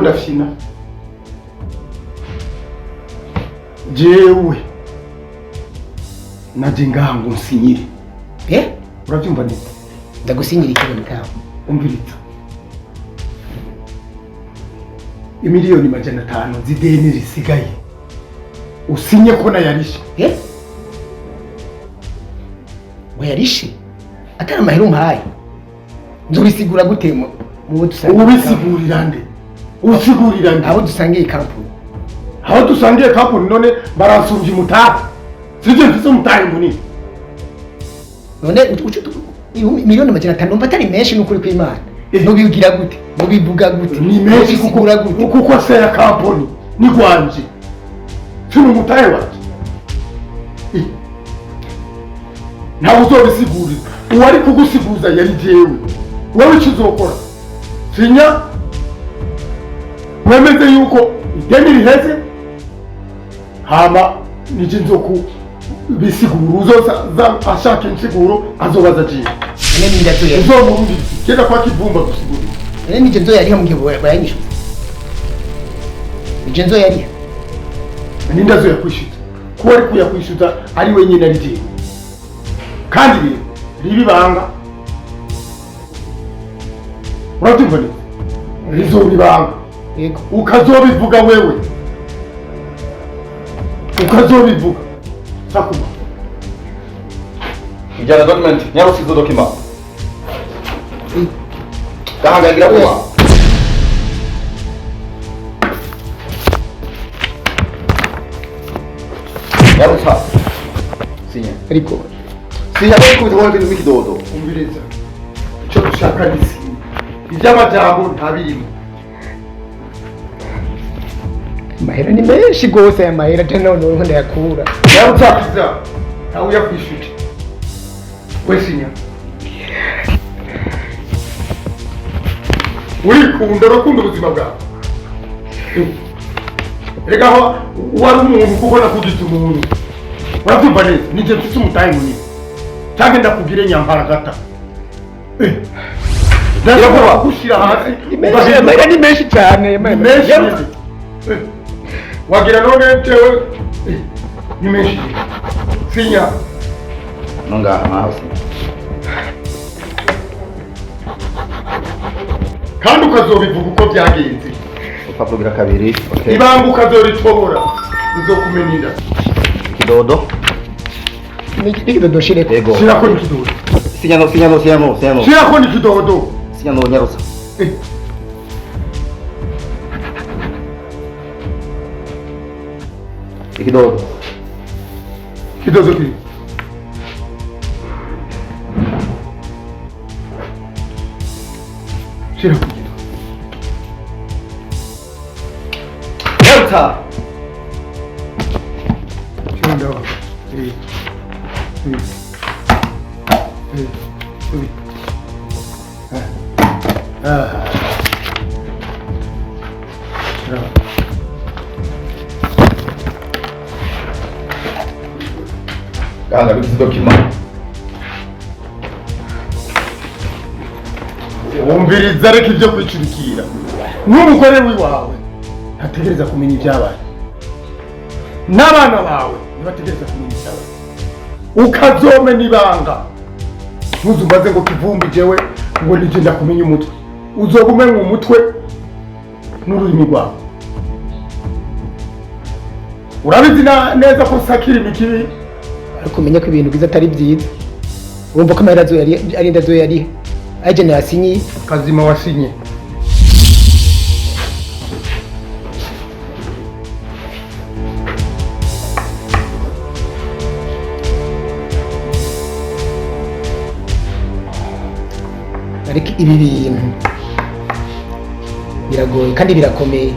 ndafina jewe naje ngaha ngo nsinyire. Urabyumva neza? Ndagusinyira ikintu ngaho. Umviriza. Imiliyoni 500 zideni risigaye. Usinye ko nayarishe. Wayarishe? Atari amahera umpaye. Nzobisigura gute mu bo dusangiye? Ubisigurira nde? Usigurira nde? Abo dusangiye kampuni. Aho dusangiye kampuni none baransumje umutahe. Sije mfise umutahe munini. None miliyoni 500 numva atari menshi n'ukuri kw'Imana. Nubigira gute? Nubivuga gute? Ni menshi kuko se ya kampuni ni gwanje. Tunu umutahe waje. Ntawe uzobisigurira. Uwari kugusiguza yari jewe. Wowe kizokora? Sinya wemeze yuko ideni riheze hama nije nzoku bisiguru uzoza ashaka insiguro azobaza jiye. Nene ndazo yari. Uzomurundi kenda kwa kivumba gusigura. Nene nije nzo yari mu gihe bayanyisha. Nije nzo yari. Nene ndazo yakwishyuza. Ko ari kuyakwishyuza ari wenyine ari jiye. Kandi ribi banga. Uratumva ni? Rizori banga. Yego. Ukazobivuga wewe. Ukazobivuga. Sakuma. Ijana document, nyarusi izo document. Kahangagira kuba. Nyarusa. Sinya. Ariko sinya ko kutohoza ibintu bikidodo. Umviriza. Icyo dushaka ni sinya. Iby'amajambo ntabirimo. Mahera ni menshi gose ya mahera tena uno ndayakura. Yarusakiza. Nawe yakwishyuye. Wesinya. Urakunda ubuzima bwawe. Rega aho wari umuntu kuko nakugita umuntu. Urabyumva neza? Nije mfite umutahe munini. Cyangwa ndakubwire nyambara gata. Ndashobora gushira hasi. Mahera ni menshi cyane. Menshi. Wagira none tewe ni menshi. Sinya. Nonga amahouse. Kandi ukazobivuga uko byagenze. Upapuro kabiri. Okay. Ibanga ukazoritobora. Uzokumenira. Kidodo. Nikidodo shire. Ego. Shira ko nikidodo. Sinyano. Shira ko nikidodo. Sinyano nyarusa. Kidodo. Kidodo ki. Shira ko kidodo. Nyarusa. Shira ndawa. Kahanga bizi document. Wumviriza reka ibyo kwicurikira. N'umugore wiwawe ntategereza kumenya ibyabaye. N'abana bawe ntibategereza kumenya ibyabaye. Ukazomena ibanga. Ntuzumbaze ngo kivumbi jewe ngo nije ndakumenya umutwe. Uzogume mu mutwe n'ururimi rwawe. Urabizi neza ko sakira imikibi. Ariko menya ko ibintu biza atari byiza. Urumva ko amahera zo yari ari ndazo yari. Agene yasinyi. Kazima wasinye. Ariko ibi bintu biragoye kandi birakomeye.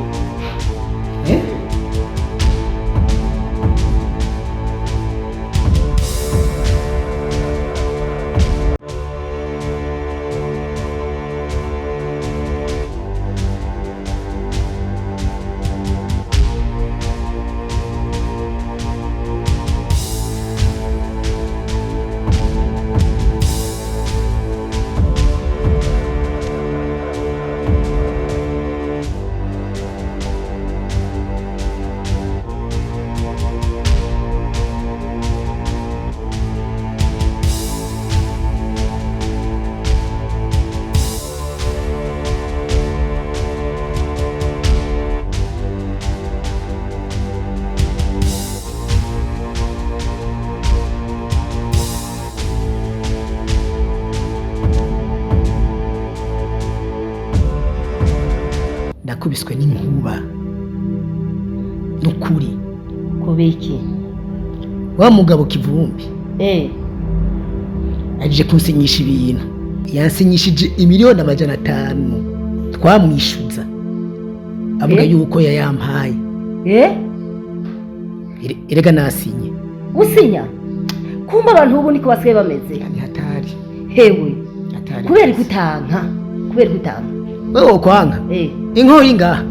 nakubiswe n'inkuba n'ukuri kubiki wa mugabo Kivumbi eh aje kunsinyisha ibintu yansinyishije imiliyoni 500 twamwishuza avuga yuko yayampaye erega nasinye usinya kumba abantu ubu niko basigaye bameze ni hatari hewe hatari kubera gutanka wewe kwanga inkori ngaha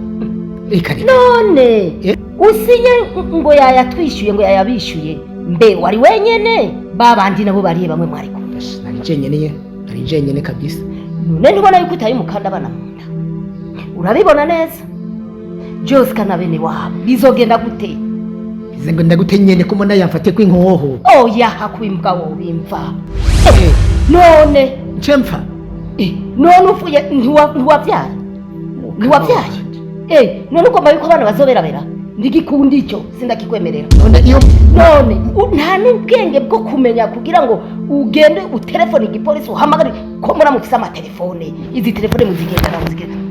reka none usinye ngo yayatwishyuye ngo yayabishyuye mbe wari wenyene babandi nabo bariye bamwe mwari kumesha ari jenyene kabisa none ntubona yuko utaye umukanda bana munda urabibona neza Jose kana bene wabo bizogenda gute nyene ko mbona yamfate kw'inkoho oya hakwimbwa wo bimva none ncemfa none ufuye ntiwavyaye none ugomba yuko abana bazoberabera ndigikundi icyo sindakikwemerera none nta n'ubwenge bwo kumenya kugira ngo ugende utelefone igipolisi uhamagare ko muramufise amatelefone izi telefone muzigendana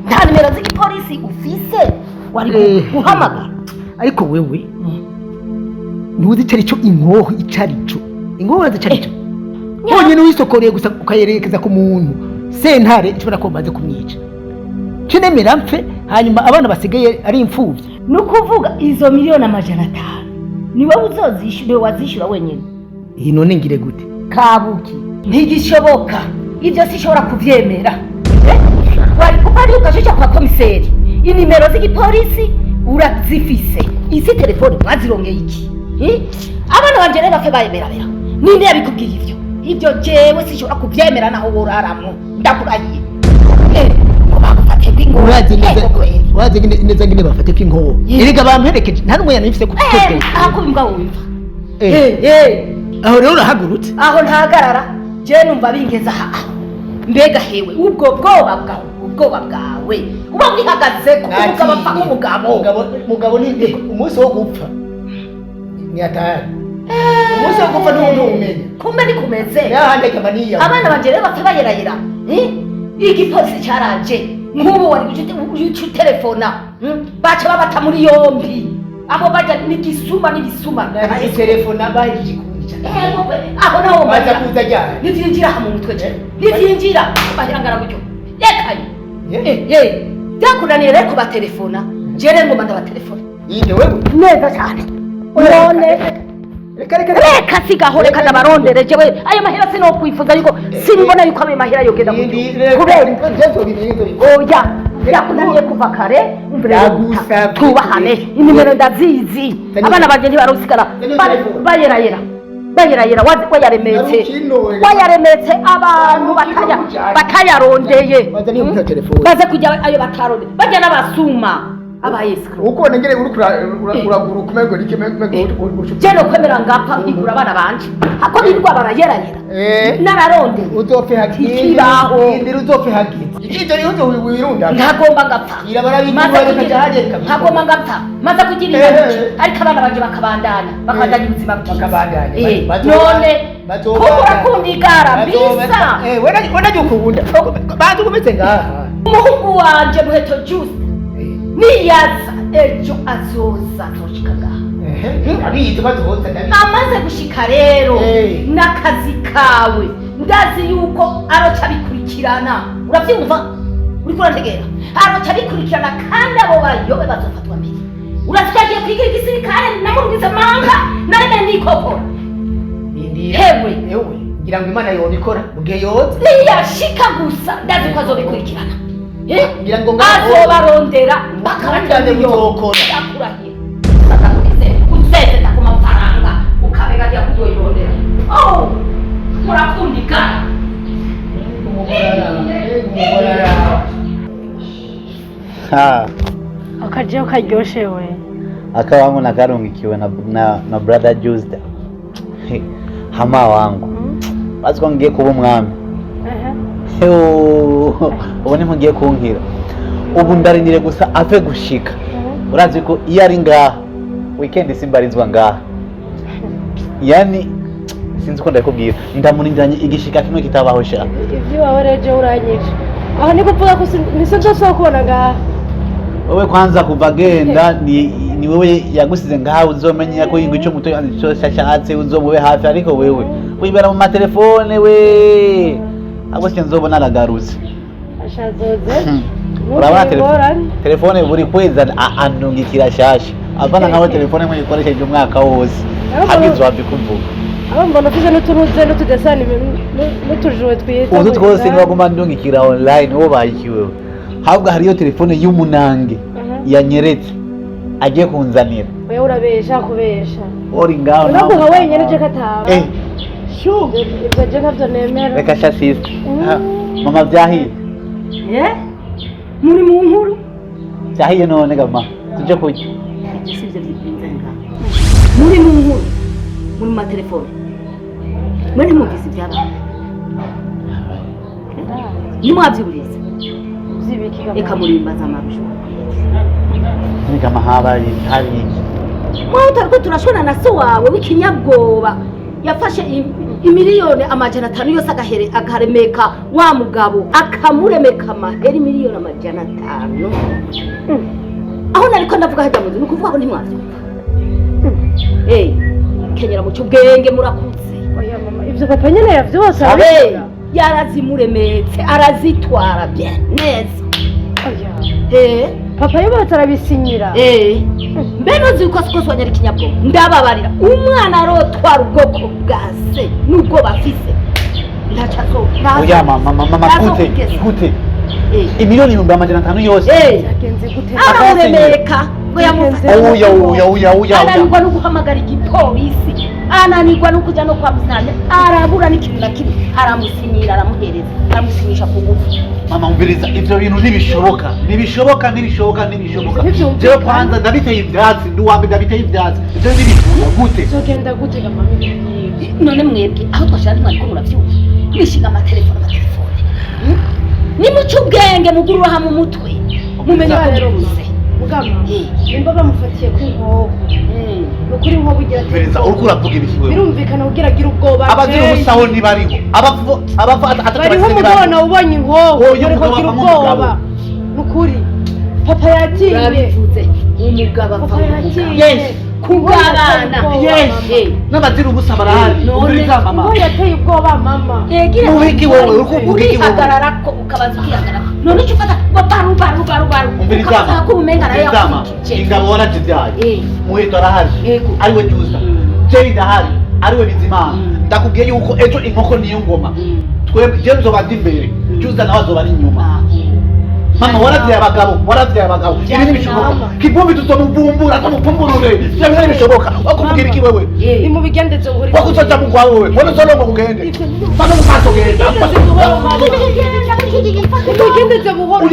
nta nimero z'igipolisi ufise wari guhamagara ariko wewe ntuzi icarico inkoho icarico inkoho zicarico honyine wisokoreye gusa ukayerekeza ku muntu sentare ishobora ko maze kumwica cinemera mpfe hanyuma abana basigaye ari imfuvyi nukuvuga izo miliyoni 500 niwe uzozishyura wazishyura wenyine none ngire gute kabuki ntigishoboka ibyo sishobora kuvyemera wari kupari ukashusha kwa komiseri inimero z'igipolisi urazifise izi telefone mwazirongeye iki abana banje rero bapfe bayemerabera ninde yabikubwiye ibyo jewe sishobora kuvyemera naho woraramwo ndakurahiye urazi neza ngine bafate kw'inkoho erega bamperekeje nta n'umwe yanifise ku kitwe ako bimbwa wumva aho rero urahagurutse aho ntahagarara je numva bingeza aha mbega hewe ubwo bwoba bwawe uba wihagazeko umugabo apfa nk'umugabo ni umunsi wo gupfa ni atari umunsi wo gupfa ntuwumenya kumbe nikumeze yahande kamaniya abana banje rero bapfe bayerayera igipolisi cyaraje nk'ubu wari guca telefona baca babata muri yombi abo bajya n'ibisuma telefona bahije aho naho baza kuza ryari nivyinjira mu mutwe je nivyinjira bahirangara gutyo yekaye byakunaniye rero kubatelefona jere ngo manda batelefona inde wewe neza cyane none reka sigaho reka ndabarondere jewe ayo mahera sinokwifuza yuko sinibona yuko ayo mahera yogenda kubera oya byakunaniye kuva kare twubahane inimero ndazizi abana banje ntibarusigara bayerayera wayaremetse abantu bakayarondeye baze kujya ayo batarondeye bajya n'abasuma abayesika uko nengere uraguru kumego nikemego jeno kwemera ngapfa nkigura abana banje hako nirwa barayerayera nararondeye uzopfe hakiri indira uzopfe hakiri ikije niho wirunda ntagomba ngapfa ntagomba ngapfa maze kugira ibintu ariko abana banje bakabandanya ubuzima bwiza none kuko urakunda igara bisa wena jukunda bazi kumeze ngaha umuhungu wanje Muheto Juice niyaza ejo azoza ntoshika ngaha abizi bazoza amaze gushika rero n'akazi kawe ndazi yuko aroca bikurikirana uravyumva uriko urategera aroca bikurikirana kandi abo bayobe bazofatwa mbere uravyagiye kwigira igisirikare namurungize manga nareme nikokora hewe ngira ngo Imana yobikora mugihe yoza niyashika gusa ndazi ko azobikurikirana ngira ngo azobarondera bakabajyana muzokora yakurahiye uzeze ku mafaranga ukabega rya kudoyirondera murakundikana akajeho karyoshe we akawangu nakarungikiwe na brother Juice hama wangu bazi ko ngiye kuba umwami ubu ni ngiye kunkira ubu ndarindire gusa ave gushika urazi ko iyo ari ngaha weekend simbarizwa ngaha yani sinzi ko ndakubwira ndamurindiranye igishika kimwe kitabaho sha ivyo wawe reje uranyije aho niko kuvuga ko niso ndasaba kubona ngaha wowe kwanza kuva agenda ni wowe yagusize ngaho uzomenya ko yingo icyo muto yashatse uzomube hafi ariko wewe wibera mu matelefone we ahubwo se nzobona aragarutse ashazoze urabona telefone buri kwezi andungikira shasha avana nkaho telefone mwe ikoresheje umwaka wose hagizwa bikuvuga abo mbona ufite n'utunuze n'utudesani n'utujuwe twiza utu twose nibaguma ndungikira online wo bayikiwewe ahubwo hariyo telefone y'umunange yanyeretse agiye kunzanira wewe urabesha kubesha uri ngaho unaguha wenyine je kataba shu ibyo je ntabyo nemera reka sha sister mama byahiye muri mu nkuru byahiye none gama tuje kurya sivyo bigenze ngaho muri mu nkuru muri mu matelefone muri muvisi byaba ni mwabyiburiza zibiki reka murimbaza amarusho ni kama habari hari mwaho utariko turashwana na se wawe w'ikinyabwoba yafashe imiliyoni 500 yose akaremeka wa mugabo akamuremeka amaheri miliyoni 500 aho nariko ndavuga hajya mu nzu nukuvuga ko ntimwavyo kenyera mu cyubwenge murakuze oya mama ibyo papa nyene yavyose yarazimuremetse arazitwara bien neza oya papa yubatse arabisinyira mbeno ziko sikoswanya ari kinyabwo ndababarira umwana arotwara ubwoko bwa se nubwo bafise ndacazo oya mama gute imiliyoni 500 yose yagenze gute aramuremeka ngo yamufata oya ananirwa no guhamagara igipolisi ananirwa no kujya no kwa musanya arabura n'ikintu na kimwe aramusinyira aramuhereza aramusinyisha ku ngufu mama umviriza ivyo bintu ntibishoboka jewe kwanza ndabiteye ivyatsi nduwambe ndabiteye ivyatsi ivyo ntibikunda gute zogenda gute ga mama none mwebwe aho twashaka mwariko muravyumva nishinga amatelefone ni muco ubwenge mugurura hamwe umutwe mumenye ko biruze mugama nimba bamufatiye ku nkoho nukuri nkoho ugira umviriza uriko uravuga ibikiwe birumvikana ugira agira ubwoba abazira ubusaho ntibariho bariho umubona ubonye inkoho uriko ugira ubwoba nukuri papa yagiye umugabo papa yagiye kubabana n'abazira ubusa barahari umviriza mama inkoho yateye ubwoba mama mubiki wowe uriko uvuga iki wowe uhagarara ko ukabaza ukihagarara none icyo ufata baru umviriza ingabo warajibyaye muheto arahari ariwe Juza Jay ndahari ariwe Bizimana ndakubwiye yuko ejo inkoko niyo ngoma twebwe je nzoba ndi imbere Juza nawe azoba ari inyuma mama waravyaye abagabo ibi ntibishoboka kivumbi tuzomuvumbura tumuvumbure ivyo ntibishoboka wakubwira iki wewe ni mu bigendeze buhuri wakuzoja mu kwawe wewe wone uzolongo kugende bana mukaso genda bigendeze buhoro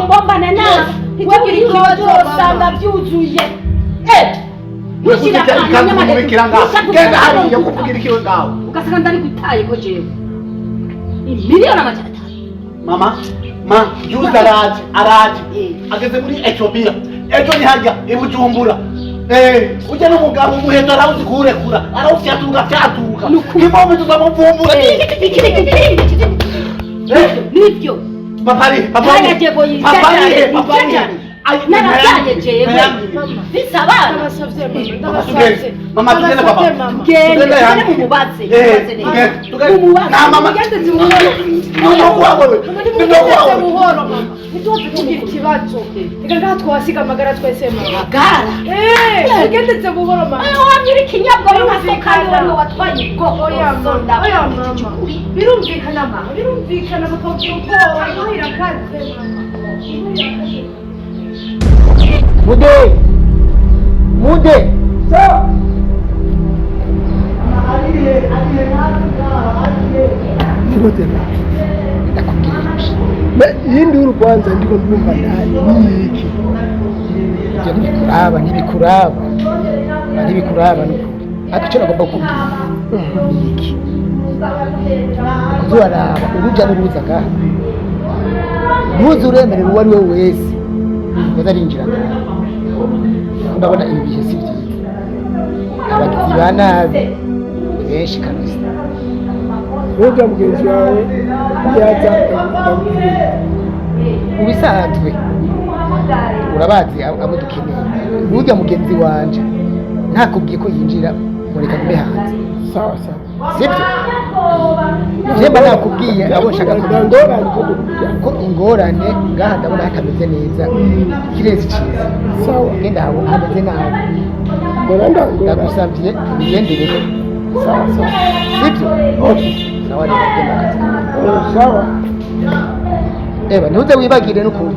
mubombane na ntitugire ikibazo usanga byuzuye genda hariya kuvugira ikiwe ngawe ugasanga ndari gutaye ko jewe miliyoni 500 mama Juza araje ageze muri Ethiopia ejo ni hajya ibujumbura ujya n'umugabo umuheto arawuzi kurekura arawufyatuka kimombe tuzamuvumbura nibyo papari narabyaye jewe bisabana mama tugende papa gende mumubaze ntitugira ikibazo reka ngaha twasiga amagara twese magara bigendeze buhoro mama wamyira ikinyabwo binasokana watwaye ubwoko oya mama birumvikana mama birumvikana bakavuga ubwoba inkoho irakaze mude yindi y'urubanza ndiko ndumva nayo niki ibyo ntibikuraba ariko icyo nagomba kubwira niki kuzuraraba uruja n'uruza ngaha ntuzi uremerera uwo ari we wese ngo arinjira ngaha ndabona ibi bihe si byiza abagizi ba nabi benshi kabisa woga mugenzi wawe yaza mu bisanzwe urabazi abo dukeneye burya mugenzi wanje ntakubwiye ko yinjira mureka gume hanze sawa sawa sibyo jemba nakubwiye abo nshaka ko ingorane ngaha ndabona hatameze neza ikirezi cyiza sawa ngenda aho hameze nabi ndagusabye tubigenderere sawa sawa sibyo sawa sawa eba ntuze wibagire n'ukuri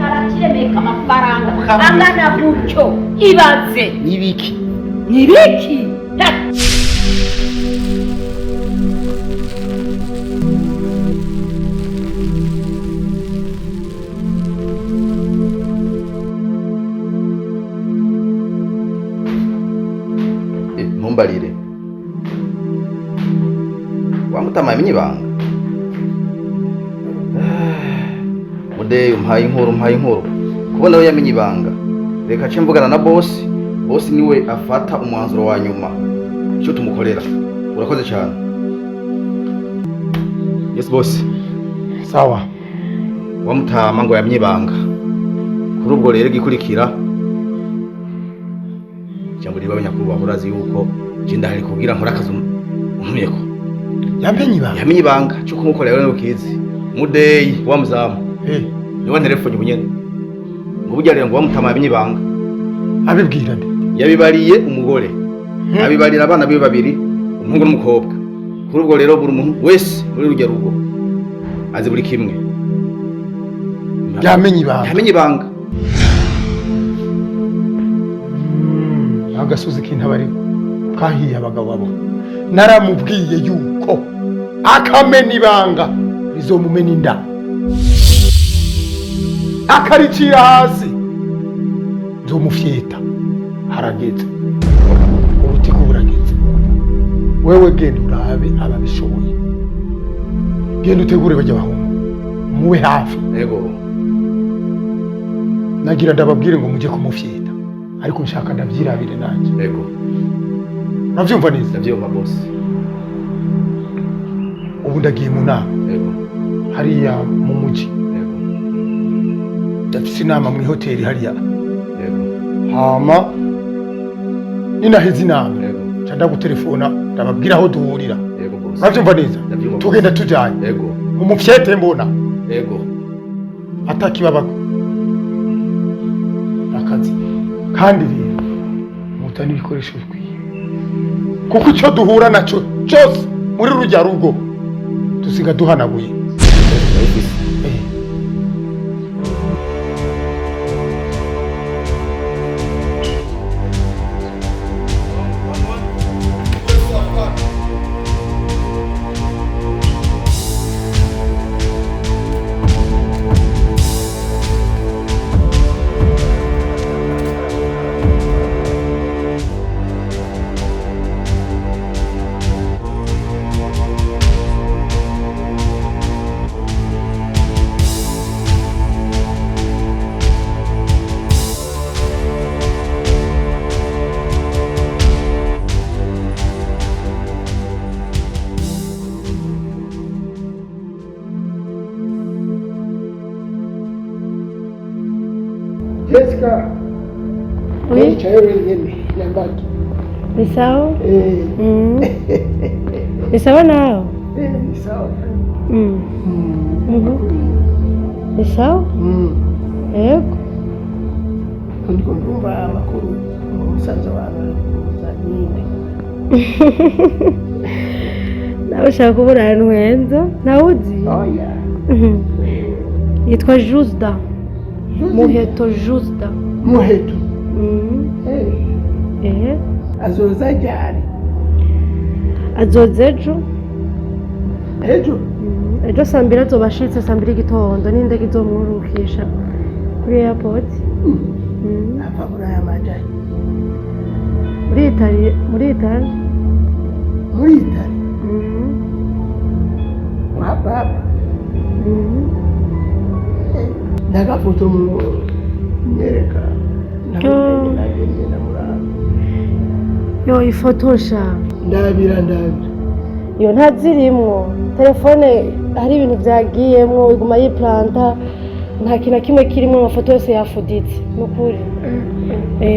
arakiremeka amafaranga angana gutyo ibaze nibiki nibiki ntumbarire wamutama yamenye ibanga mudeyi umpaye inkuru kubona we yamenye ibanga reka nce mvugana na bosi niwe afata umwanzuro wa nyuma icyo tumukorera urakoze cyane yes bosi sawa wamutama ngo yamenye ibanga kuri ubwo rero igikurikira cyangwa riba nyakubahwa urazi yuko jinda hari kubwira nkora akazi umuyeko yamenye ibanga cyo kumukorera rero ukizi mudeyi wa muzamu niwe telefone ubunyene ngo burya rero ngo wamutama yamenye ibanga abibwira nde yabibariye umugore abibarira abana biwe babiri umuhungu n'umukobwa kuri ubwo rero buri muntu wese muri rujya rugo azi buri kimwe yamenye ibanga agasozi k'intabari kahiye abagabo babo naramubwiye yuko akamena ibanga rizomumena inda akaricira hasi nzomufyeta harageze ubutiko burageze wewe genda urabe ababishoboye genda utegure bajya bahungu muwe hafi yego nagira ndababwire ngo mujye kumufyeta ariko nshaka ndavyirabire nanje yego navyumva neza ndavyumva boss ubu ndagiye mu nama yego hariya mu muji yego ndafise inama mu hoteli hariya yego hama ninaheze inama yego canda gutelefona ndababwira aho duhurira yego boss navyumva neza tugenda tujanye yego umufyete mbona yego atakibabago akazi kandi rero mutana ibikoresho bikwiye kuko icyo duhura nacyo cyose muri rujya rugo dusiga duhanaguye Jessica, oui, ni sawa? Ni sawa nao? Ni sawa. Ni sawa? Yego. Ndiko ndumva amakuru umusaza wawe uzanyinde. Nawe ushaka kubura ahantu heza? Ntawuzi? Oya. Yitwa Jusda. Muheto Jusda. Muheto. Azoza ryari? Azoza ejo. Ejo? Ejo saa mbiri azoba ashitse saa mbiri y'igitondo n'indege izomwurukisha kuri airport. Ava muri aya majari. Muri Italy. Muri Italy? Wa baba. Ndagafoto nyereka. Yo ifoto sha. Ndabira. iyo ntazirimwo telefone hari ibintu byagiyemwo iguma yiplanta nta kintu kimwe kirimo amafoto yose yafuditse nukuri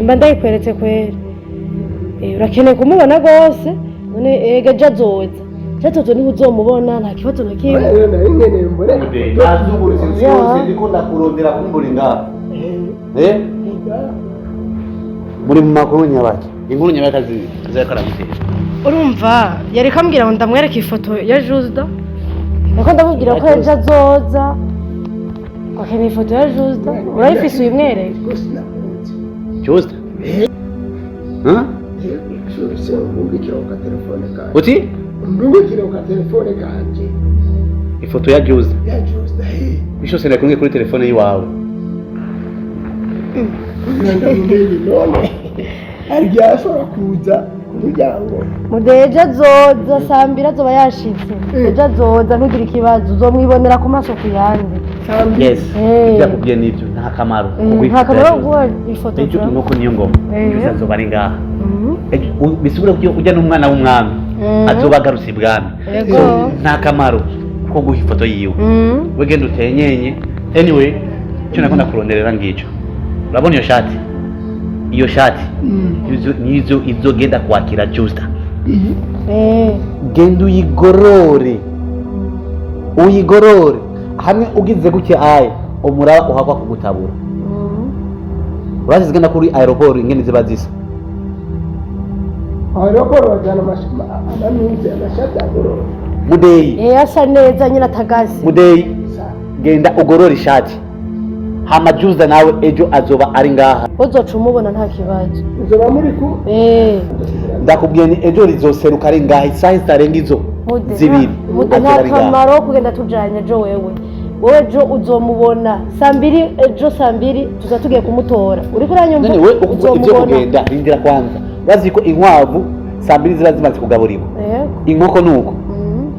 mba ndayikweretse kwera urakeneye kumubona rwose none ega jazoza niho uzomubona nta kibazo na kimwe ndikunda kurondera kumbura ngaha muri mu makuru nyabaki inkuru nyabaki zakaramutera urumva yari kambwira ngo ndamwereka ifoto ya Jusda nako ndamubwira ko ejo azoza akeneye ifoto ya Jusda urayifise uyimwereke Jusda uti ndungukire ku telefone kanje ifoto ya Jusda bishose nakumwe kuri telefone yiwawe none aryashobora kuza ku muryango mudeje azoza saa mbiri azoba yashitse ejo azoza ntugire ikibazo uzomwibonera ku maso ku yandi yes yakubwiye n'ibyo nta kamaro nta kamaro guha ifoto ejo nuko niyo ngoma Jusda azoba ari ngaha bisubira ko ujya n'umwana w'umwami azoba agarutse ibwami nta kamaro ko guha ifoto yiwe we genda utenyenye anyway icyo nakunda kuronderera ngicyo urabona iyo shati nizo izogenda kwakira Jusda genda uyigorore hamwe ugize gutya aye umura uhagwa kugutabura urazi zigenda kuri aeroport ingene ziba zisa aeroport bajana amashati agorora mudeyi asa neza nyine atagaze mudeyi genda ugorora ishati hama Jusda nawe ejo azoba ari ngaha uzoca umubona nta kibazo uzoba muri ku ndakubwiye ni ejo rizoseruka ari ngaha isaha zitarenga izo zibiri nta kamaro kugenda tujanye ejo wewe ejo uzomubona saa mbiri tuza tugiye kumutora uriko uranyumva none we ibyo kugenda rindira kwanza bazi ko inkwavu saa mbiri ziba zimaze kugaburirwa inkoko nuko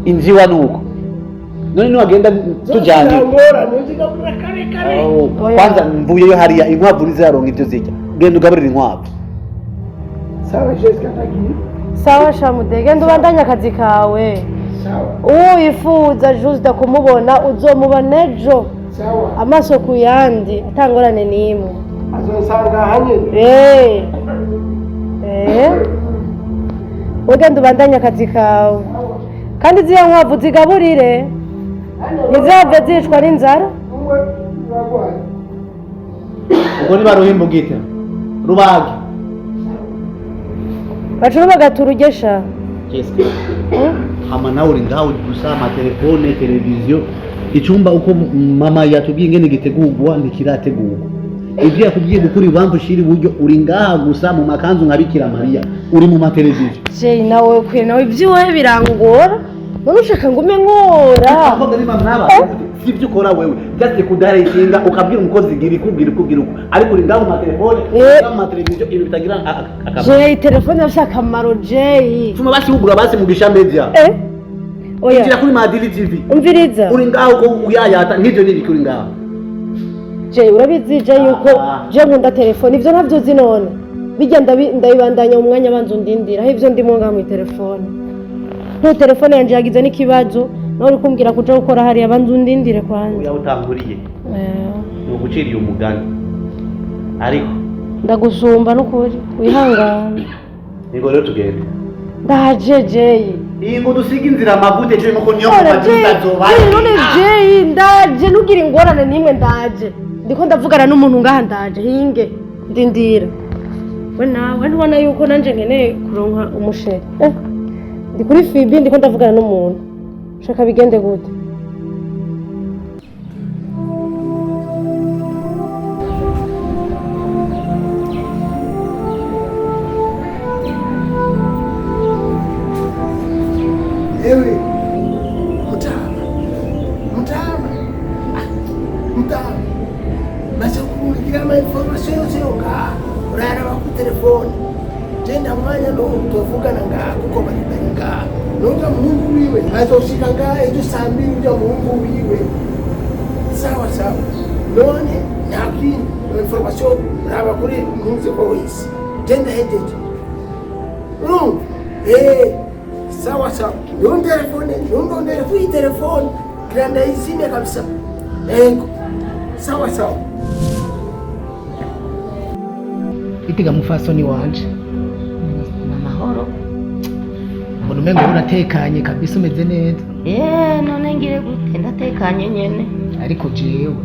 injiwa nuko none niwagenda tujyanye kwanza mvuyeyo hariya inkwavu ntiziyaronka ibyo zirya genda ugaburira inkwavu sawa shamude genda ubandanye akazi kawe uwo wifuza Jusda kumubona uzomubona ejo amaso ku yandi atangorane n'imwe azosanga hanyine ugenda ubandanye akazi kawe kandi ziriya nkwavu zigaburire ntizihave zicwa n'inzara ubwo niba ruhimba ubwite rubage bacuru bagatura ugesha hama nawe uri ngaho uri gusa amatelefone televiziyo icyumba uko mama yatubwiye ingene gitegurwa ntikirategurwa ibyo yakubwiye gukura ibamvu ushira iburyo uri ngaha gusa mu makanzu nka Bikira Mariya uri mu mateleviziyo jeyi nawe ukwiye nawe iby'iwe birangora none ushaka ngo ume nkora si ibyo ukora wewe byatse kudaretinga ukabwira umukozi gira ikubwira uko ariko uri ngaho mu matelefone mu mateleviziyo ibi bitagira akamaro jeyi telefone yafite akamaro jeyi tuma basi ugura basi Mugisha Media oya injira kuri Madili TV umviriza uri ngaho ko uyayata nk'ibyo n'ibiki uri ngaho jeyi urabizi jeyi yuko jeyi nkunda telefone ibyo ntabyo uzi none bijya ndabibandanya mu mwanya abanza undindira aho ibyo ndimo ngaho mu telefone nto telefone yanjye yagize n'ikibazo nawe uri kumbwira kuja gukora hariya abanza undindire kwanza uya utanguriye ni uguciriye umugani ariko ndagusumba n'ukuri wihangane nigo rero tugende ndaje jeyi iyi ngo dusiga inzira amagute jeyi nuko niyo mumazizazoba none jeyi ndaje nugira ingorane n'imwe ndaje ndiko ndavugana n'umuntu ngaha ndaje hinge ndindira we nawe ntubona yuko nanje nkeneye kuronka umusheri ndi kuri Fibi ndiko ndavugana n'umuntu shaka bigende gute ewe mutama maze kumubwira ama information yose yoga uraraba ku telefone genda mwanya no tuvugana ngaha kuko bari ngaha nunga muhungu wiwe azoshika ngaha ejo saa mbiri uja muhungu wiwe sawa none ntakindi information uraba kuri nkunze ko wese genda hejeje Sawa sawa. Ndio telefone, ndio telefone. Granda izime kabisa. Sawa sawa. Itiga mufasoni wanje. Amahoro. Mbona umengo uratekanye kabisa umeze neza. None ngire gute ndatekanye nyene. Ariko jewe.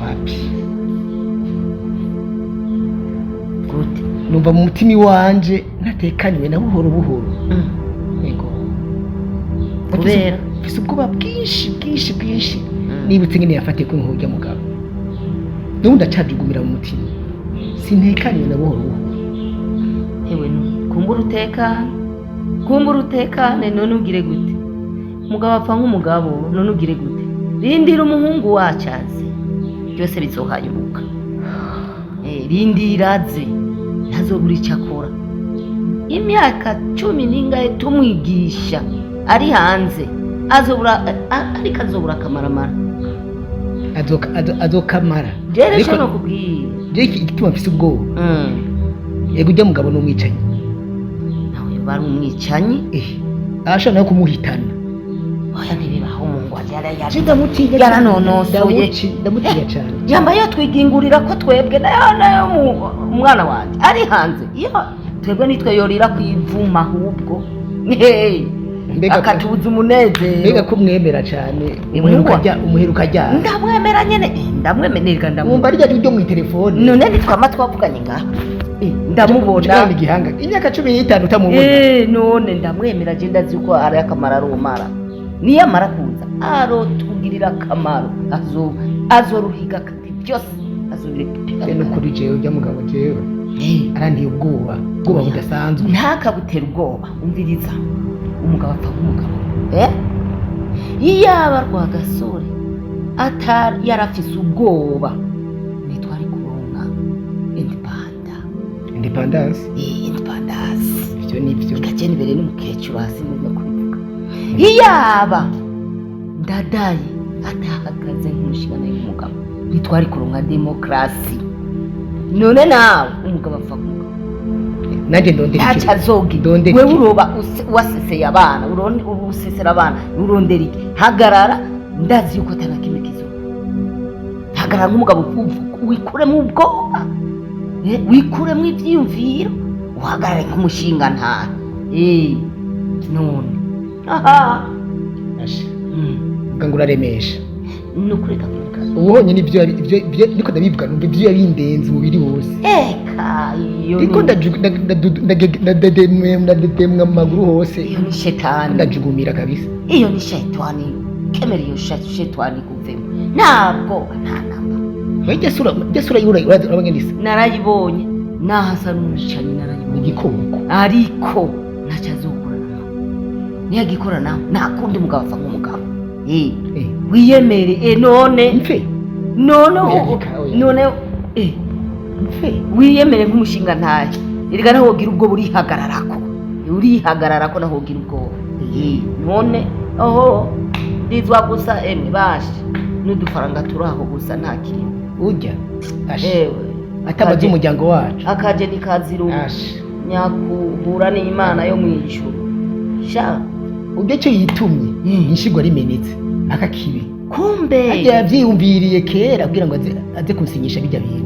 Wapi? Gute? Numva mu mutima wanje natekanywe na buhoro buhoro. Yego. Kubera mfise ubwoba bwinshi. Nibutse ngene yafatiye ko nkujya mugabo. Nubu ndacajugumira mu mutima. Sintekanywe na buhoro buhoro. Ewe kumbura utekane none ugire gute? Mugabo apfa nk'umugabo none ugire gute? Rindira umuhungu wacaze byose bizohayuka. Rindiraze ntazobura icyo akora. Imyaka 10 n'ingahe tumwigisha ari hanze ariko azobura akamaramara. Azokamara. Jeresho no kubwira. Jeki igituma mfise ubwoba. Yego ujya mugabo n'umwicanyi. Nawe bari umwicanyi? Ashaka no kumuhitana. Oya ntibibaho umuntu yaje ndamutinya. Yaranonosoye. Ndamutinya cyane. Yambaye twigingurira ko twebwe nayo umwana wanje ari hanze. Iyo twebwe nitwe yorira kwivuma ahubwo. Akatubuza umunezero. Mbega ko mwemera cyane. Umuheruka jya. Ndamwemera nyene. Ndamwemererwa Mwumva rya ryo mu telefone. None nitwama twavuganye ngaho. Ndamubona. Igihanga. Imyaka 15 utamubona. None ndamwemera je ndazi ko ari akamara rumara. Niyo amara kuza arotugirira akamaro azoruhiga kandi byose azobire no kuri jewe ujya mugabo jewe arandiye ubwoba budasanzwe. Ntakagutera ubwoba umviriza umugabo apfa nk'umugabo. Iyaba Rwagasore atari yarafise ubwoba nitwari kuronka independence. Ibyo nibyo igakene imbere n'umukecuru hasi no kubivuga. Iyaba ndadaye atahagaze nk'umushingana y'umugabo nitwari kuronka demokrasi. None nawe umugabo apfa nk'umugabo. Nanjye ndondera iki? Azogi. Wewe uroba waseseye abana, urusesera abana, urondera iki? Hagarara ndazi yuko atanakimikizo. Hagarara nk'umugabo wikure mu bwoba. Wikure mu ivyiyumviro. Uhagarare nk'umushinga nta. None. Asha. Ngangura remesha. Nukuri kavuga. Ubonye nibyo niko ndabivuga numva ibyo yabindenze umubiri wose. Iyo niko ndademwa amaguru hose. Iyo ni shetani. Ndajugumira kabisa. Iyo ni shetani. Kemera iyo shetani kuvemo. Ntabwo ntanamba. Wejya sura urabagendisa. Narayibonye. Nahasa n'umucanyi narayibonye. Igikoko. Ariko ntacazokura nawe. Niyagikora nawe nakundi mugabo apfa nk'umugabo. Wiyemere none mfe. None mfe. Wiyemere nk'umushinga ntaye. Erega naho wogira ubwo urihagararako naho wogira ubwo. None ndizwa gusa bashi n'udufaranga turaho gusa nta kintu. Ujya atabaza umuryango wacu. Akaje nikaziru. Nyakuhura n'Imana yo mwijuru. Sha ubyo cyo yitumye inshigwa rimenetse akakibe. Kumbe yavyiyumviriye kera kugira ngo aze kunsinyisha bijya bintu.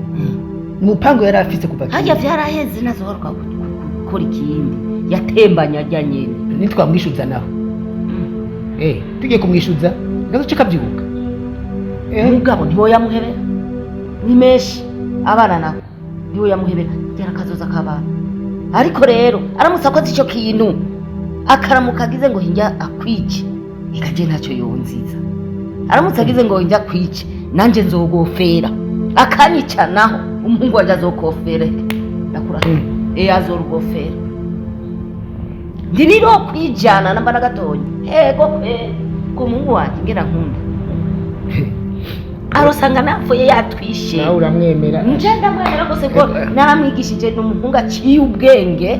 Umupango yari afise kuva kera. Hajya vyaraheze nazoruka gukora ikindi. Yatembanya ajya nyene. Nitwamwishuza naho. Tugiye kumwishuza ngazo cyo kabyuka. Mugabo ntiwo yamuhebera. Ni meshi abana nako ntiwo yamuhebera. Cyara kazoza kabana. Ariko rero aramusakoze ico kintu. Akaramuka agize ngo hinjya akwice. Ikaje ntacyo yonziza. Aramutse agize ngo hinjya akwice nanje nzogofera. Akanyica naho umuhungu wanje azokofera. Ndakura. Azorugofera. Ndiniro kwijana namba nagatonye. Ko umuhungu wanje ngera nkunda. Arosanga napfuye yatwishe. Nawe uramwemera. Nje ndamwemera kose ko naramwigishije n'umuhungu aciye ubwenge.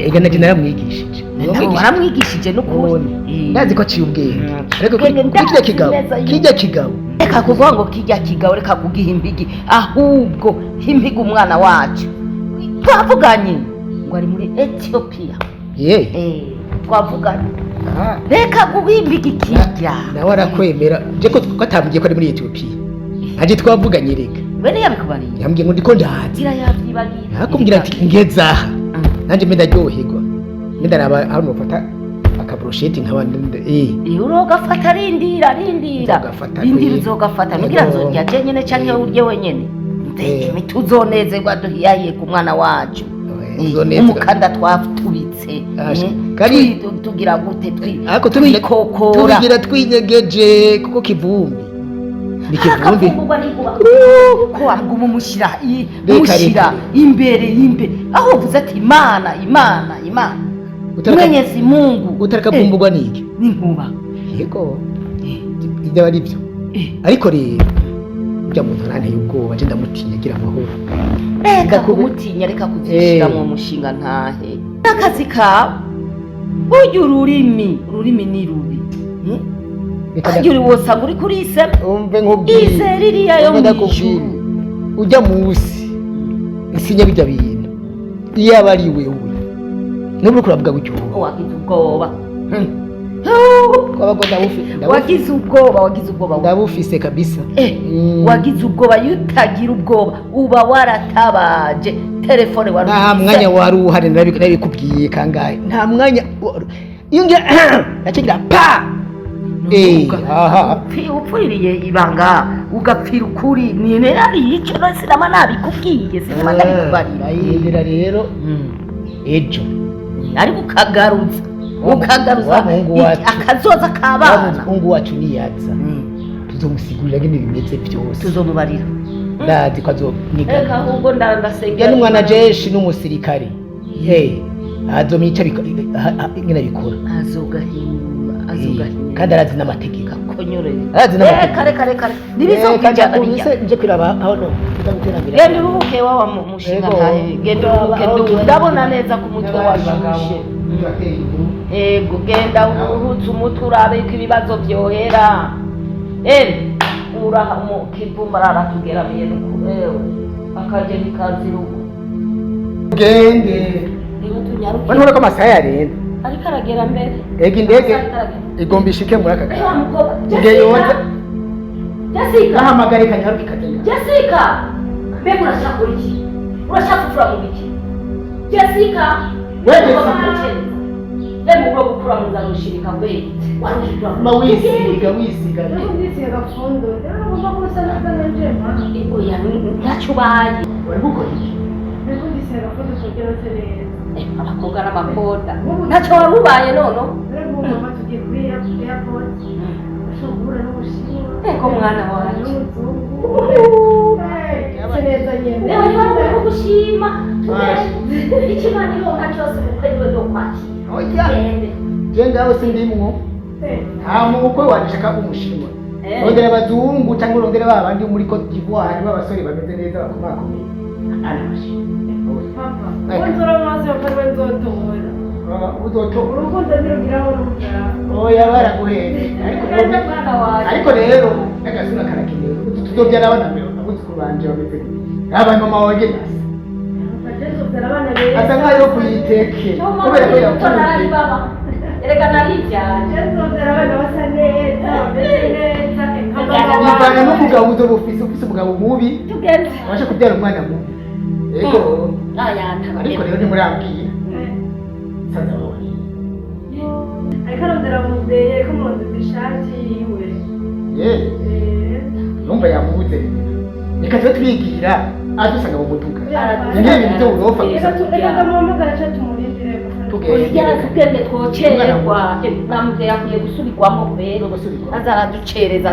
Ega nati naramwigishije. Waramwigishije n'ukuri. Ndazi ko aciye ubwenge. Ariko kijya kigabo. Reka kuvuga ngo kijya kigabo reka kugiha impigi ahubwo impigi umwana wacu. Twavuganye ngo ari muri Ethiopia. Twavugana reka guhimba igikirya nawe arakwemera je ko atambiye ko ari muri Ethiopia aje twavuganye reka bene yabikubariye yambwiye ngo ndiko ndazi gira yavyibagira akumbwira ati ngeze aha nanje mbe ndaryoherwa mbe ndaraba aho nofata akabrosheti nk'abandi urogafata rindira uzogafata nugira nzorya je nyene canke urye wenyene tuzonezerwa duhiyahiye ku mwana wacu umukanda twatubitse tugira gute twikokora tubigira twinyegeje kuko kivumbi ni kivumbi ko wamuguma umushyira imbere aho uvuze ati imana Mwenyezi Mungu utareka kumbugwa niki n'inkuba yego ibyo ari byo ariko rero ujya mu ntarane y'ubwoba je ndamutinya gira amahoro reka kumutinya reka kuzishira mu mushinga ntahe akazi kawe ujya ururimi ni rubi ujya wosa uri kuri ise umve nkubwire ise ririya yo mw'ijuru ujya munsi isinya bijya bintu iyo aba ari wewe n'ubwo kuravuga gutyo wagize ubwoba wagize ubwoba ndabufise kabisa wagize ubwoba yutagira ubwoba uba waratabaje telefone wari nta mwanya wari uhari nabikubwiye kangahe nta mwanya iyo ngira nakigira pa upfiriye ibanga ugapfira ukuri nene ari icyo sinama nabikubwiye sinama ndabikubarira yendera rero ejo ariko ukagaruza akazoza k'abana umuhungu wacu niyaza tuzomusigurira ngene bimeze byose tuzomubarira ndazi ko azoniga reka ahubwo ndasengera n'umwana jeshi n'umusirikare azomyica ngene bikora azogahimba kandi arazi n'amategeko arazi n'amategeko reka nibizokwijana nje kwiraba aho no genda uruhuke wawa mushinga ntahe genda uruhuke ndabona neza ku mutwe washushe ego genda uruhutse umutwe urabe ko ibibazo byohera uraha mu kivumba aratugeramiye nukubewe akageni kazirugo gende bano ko amasaha yarenze ariko aragera mbere ego indege igomba ishike muri aka kanya nge yoza Jessica ahamagare kanyaruka ikagenda Jessica mbega urashaka iki urashaka kufura mu biki Jessica wewe mu bwo gukura mu zarushirika kwe wisiga ndetse gafundo ndabona ko sana sana njema ego ya ntacubaye wari gukora iki ndetse gafundo sogera sereza abakoga n'amakoda ntacyo warubaye nono rero mama tugiye kuri airport ashobora no gushima ego mwana wanjye sereza nyene rero gushima ikimaniro cyose ukwewe do kwaki oya genda aho sindimwo nta mukwe wanishaka umushinwa rondera abazungu cyangwa rondera babandi muri Cote d'Ivoire b'abasore bameze neza bakomakomeye Quanto amazi bakaba nzotora uzotora urukundo ntirugiraho n'umugara oya baraguhende ariko rero agasura karakenewe tuzobyara abana mbere abuzukuru banje bameze aba mama wanjye asa nkaho yo kuyiteke kubera ko yakuye erega narijyanye nzozera abana basa neza bameze neza bivana n'umugabo ufise umugabo mubi tugende abasha kubyara umwana mubi ego ariko rero ntimurambwiye saza wawe ariko arondera mudeye ariko murondeza ishati yiwe numva yamubuze reka tube twigira adusanga mu muduga ni ibintu byo urofa gusa reka ndamuhamagara cyo tumurindire tugende twocererwa namubyeyi akwiye gusubirwamo rero azaraducereza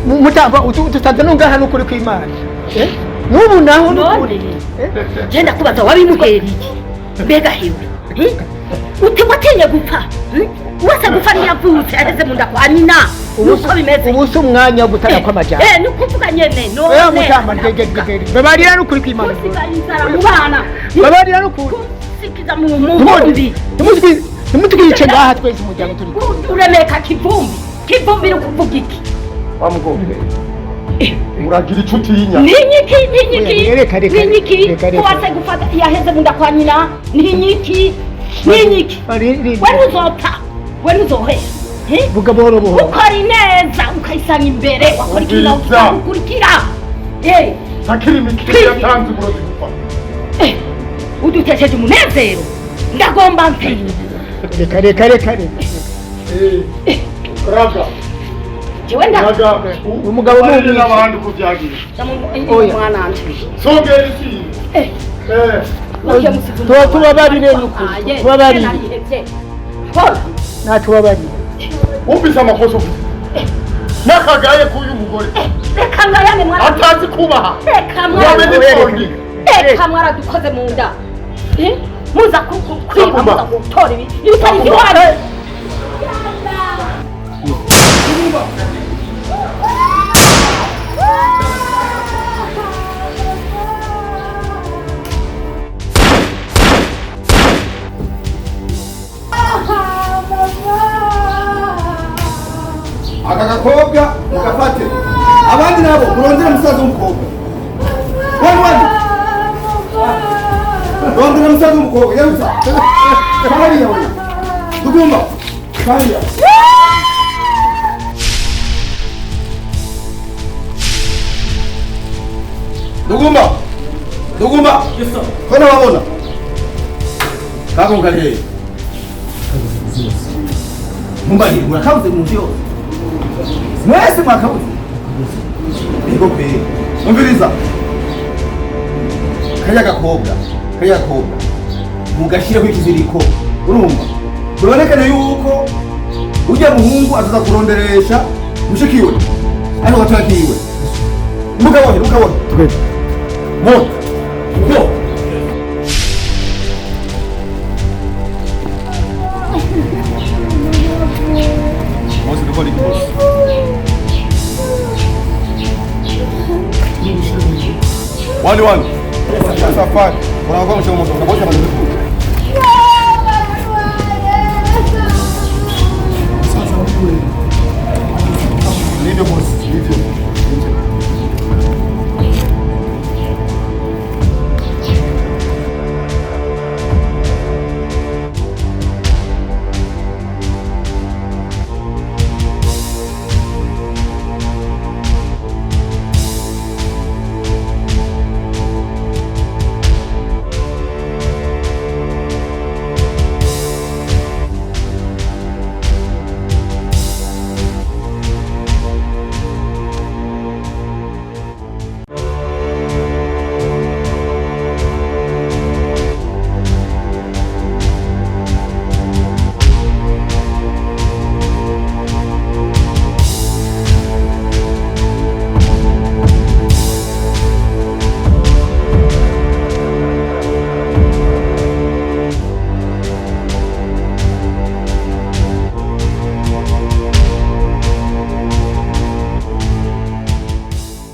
mutamba utusanze nungaha n'ukuri kw'Imana n'ubu naho none genda kubaza wabimuhera iki mbega hewe utinya gupfa wese gupfa ntiyavutse aheze mu nda kwa nyina nuko bimeze ubu si umwanya wo gutara kw'amajyana ni ukuvuga nyene none mutamba babarira n'ukuri kw'Imana usigaye inzara mu bana babarira n'ukuri usikiza mu mundi nimutwice ngaha twese umuryango turi uremeka kivumbi ni ukuvuga iki wamugombe uragira icuti y'inya ninyiki wase gufata yaheze mu nda kwa nyina ninyiki we ntuzopfa vuga buhoro buhoro ukora ineza ukayisanga imbere wakora ikintu ukagukurikira sakira imikino yatanze uburozi gupfa udutesheje umunezero ndagomba mpe reka raga jewe raga umugabo n'undi n'abandi uko byagiye mwananje songera iki tubabarire n'ukuri tubabarire natubabarire wumvise amakosa ufite n'akagaye k'uyu mugore reka ngayane mwana atazi kubaha reka mwaradukoze mu nda muza kwiba muza gutora ibi ibitari iby'iwanyu aka gakobwa mugafate abandi nabo murondera musaza w'umukobwa rondera musaza w'umukobwa yarusa hariya we Dugumba hariya Dugumba kono wabona kako ngaliye mumbali murakabuze mu nzu yose mwese mwakabuze ego pe umviriza kariya gakobwa mugashireho ikiziriko urumva bibonekane yuko ujya muhungu azaza kuronderesha mushikiwe ariko gatakiwe mugabone moto Mostra do bolinho. Wani. Safari. Wanakuwa mshomo moto. Kabosha bado. Sasa wewe. Ndio boss, ndio.